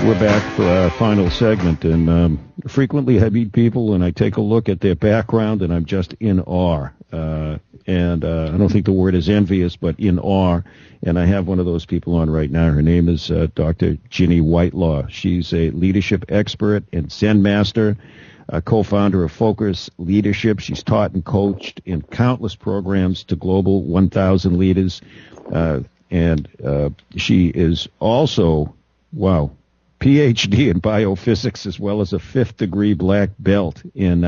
right, we're back for our final segment, and frequently I meet people and I take a look at their background and I'm just in awe. And I don't think the word is envious, but in awe. And I have one of those people on right now. Her name is Dr. Ginny Whitelaw. She's a leadership expert and Zen master, a co-founder of Focus Leadership. She's taught and coached in countless programs to global 1,000 leaders. And she is also, wow, PhD in biophysics as well as a fifth-degree black belt in,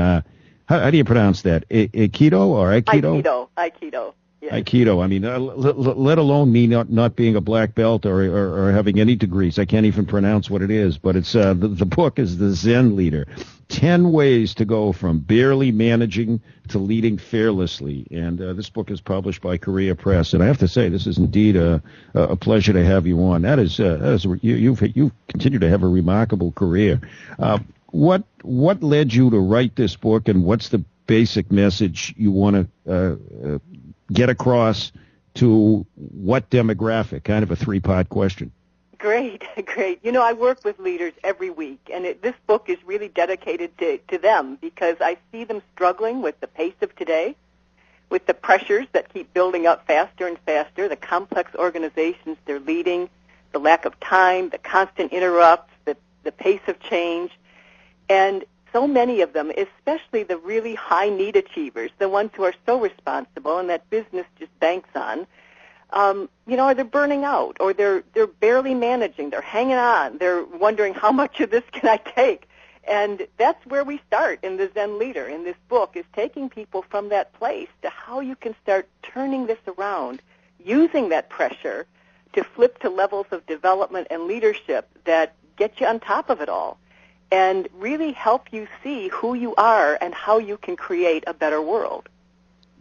how do you pronounce that, Aikido or Aikido? Aikido. Yes. Aikido. I mean, let alone me not being a black belt or having any degrees. I can't even pronounce what it is, but it's the book is The Zen Leader, 10 Ways to Go from Barely Managing to Leading Fearlessly. And this book is published by Korea Press. And I have to say, this is indeed a pleasure to have you on. You've continued to have a remarkable career. What led you to write this book, and what's the basic message you want to get across to what demographic? Kind of a three-part question. Great. You know, I work with leaders every week, and this book is really dedicated to them because I see them struggling with the pace of today, with the pressures that keep building up faster and faster, the complex organizations they're leading, the lack of time, the constant interrupts, the pace of change. And so many of them, especially the really high-need achievers, the ones who are so responsible and that business just banks on, they're burning out, or they're barely managing, they're hanging on, they're wondering how much of this can I take. And that's where we start in the Zen Leader, in this book, is taking people from that place to how you can start turning this around, using that pressure to flip to levels of development and leadership that get you on top of it all and really help you see who you are and how you can create a better world.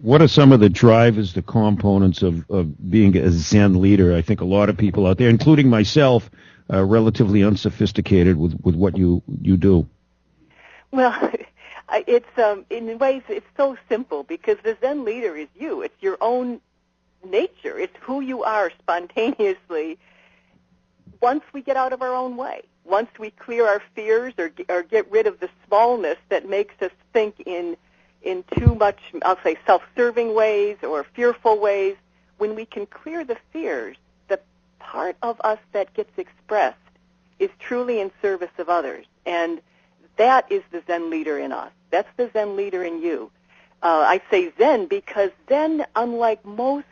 What are some of the drivers, the components of being a Zen leader? I think a lot of people out there, including myself, are relatively unsophisticated with what you do. Well, it's in ways it's so simple because the Zen leader is you. It's your own nature. It's who you are spontaneously once we get out of our own way. Once we clear our fears or get rid of the smallness that makes us think in too much, I'll say, self-serving ways or fearful ways, when we can clear the fears, the part of us that gets expressed is truly in service of others. And that is the Zen leader in us. That's the Zen leader in you. I say Zen because Zen, unlike most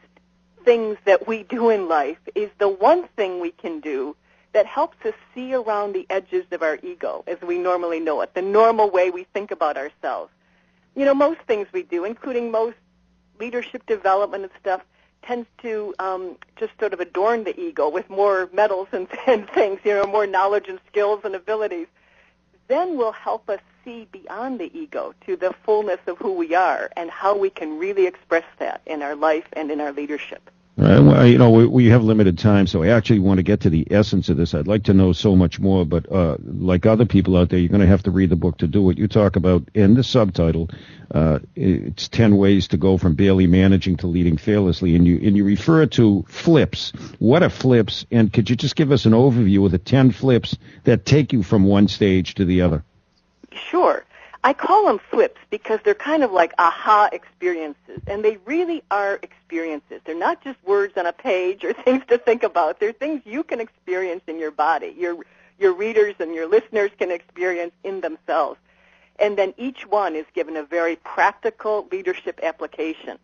things that we do in life, is the one thing we can do that helps us see around the edges of our ego as we normally know it, the normal way we think about ourselves. You know, most things we do, including most leadership development and stuff, tends to just sort of adorn the ego with more medals and things, more knowledge and skills and abilities. Zen will help us see beyond the ego to the fullness of who we are and how we can really express that in our life and in our leadership. We have limited time, so I actually want to get to the essence of this. I'd like to know so much more, but like other people out there, you're going to have to read the book to do it. You talk about, in the subtitle, it's 10 ways to go from barely managing to leading fearlessly, and you refer to flips. What are flips, and could you just give us an overview of the 10 flips that take you from one stage to the other? Sure. I call them flips because they're kind of like aha experiences, and they really are experiences. They're not just words on a page or things to think about. They're things you can experience in your body. Your readers and your listeners can experience in themselves. And then each one is given a very practical leadership application.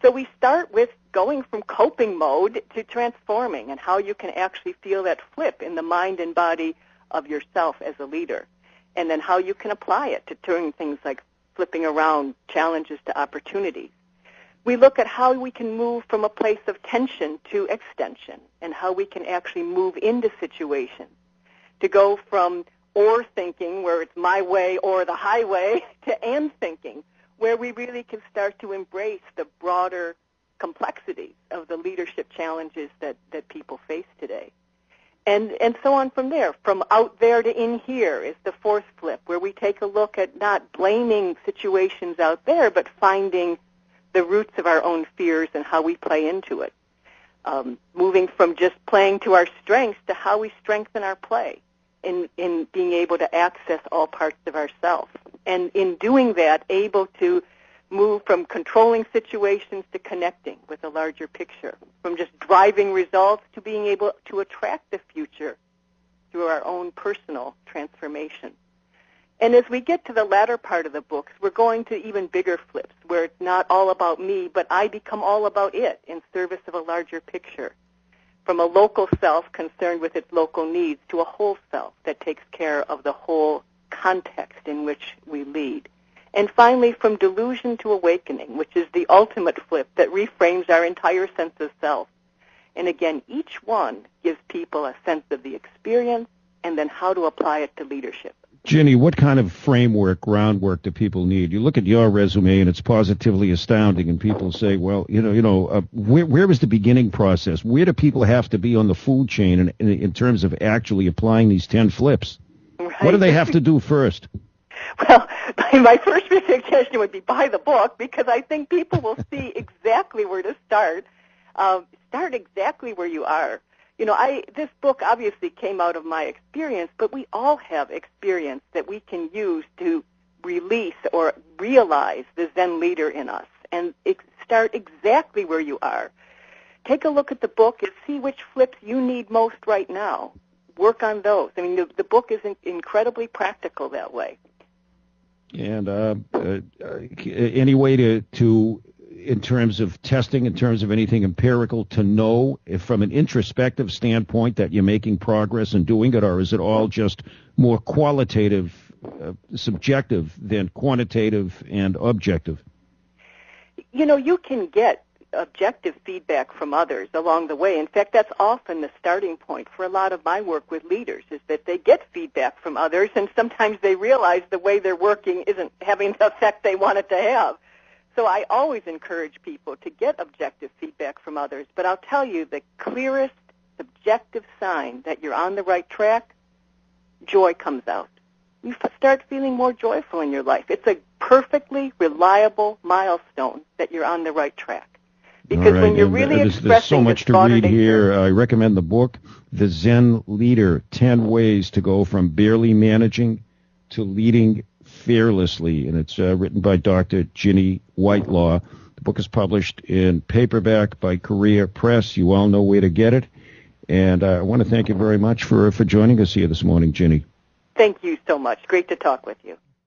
So we start with going from coping mode to transforming and how you can actually feel that flip in the mind and body of yourself as a leader. And then how you can apply it to turn things like flipping around challenges to opportunities. We look at how we can move from a place of tension to extension and how we can actually move into situations to go from or thinking, where it's my way or the highway, to and thinking, where we really can start to embrace the broader complexities of the leadership challenges that people face today. And so on from there. From out there to in here is the fourth flip, where we take a look at not blaming situations out there, but finding the roots of our own fears and how we play into it. Moving from just playing to our strengths to how we strengthen our play. in being able to access all parts of ourselves. And in doing that, able to move from controlling situations to connecting with a larger picture, from just driving results to being able to attract the future through our own personal transformation. And as we get to the latter part of the books, we're going to even bigger flips, where it's not all about me, but I become all about it in service of a larger picture. From a local self concerned with its local needs to a whole self that takes care of the whole context in which we lead. And finally, from delusion to awakening, which is the ultimate flip that reframes our entire sense of self. And again, each one gives people a sense of the experience and then how to apply it to leadership. Ginny, what kind of framework, groundwork do people need? You look at your resume, and it's positively astounding, and people say, well, where was the beginning process? Where do people have to be on the food chain in terms of actually applying these 10 flips? Right. What do they have to do first? Well, my first suggestion would be buy the book, because I think people will see exactly where to start. Start exactly where you are. This book obviously came out of my experience, but we all have experience that we can use to release or realize the Zen leader in us, and start exactly where you are. Take a look at the book and see which flips you need most right now. Work on those. I mean, the book is incredibly practical that way. And any way to in terms of testing, in terms of anything empirical, to know if from an introspective standpoint that you're making progress in doing it, or is it all just more qualitative, subjective than quantitative and objective? You can get objective feedback from others along the way. In fact, that's often the starting point for a lot of my work with leaders, is that they get feedback from others, and sometimes they realize the way they're working isn't having the effect they want it to have. So I always encourage people to get objective feedback from others. But I'll tell you, the clearest subjective sign that you're on the right track, joy comes out. You start feeling more joyful in your life. It's a perfectly reliable milestone that you're on the right track. Because when you're really expressing there's so much to read here. I recommend the book, The Zen Leader, 10 Ways to Go from Barely Managing to Leading Fearlessly, and it's written by Dr. Ginny Whitelaw. The book is published in paperback by Career Press. You all know where to get it. And I want to thank you very much for joining us here this morning, Ginny. Thank you so much. Great to talk with you.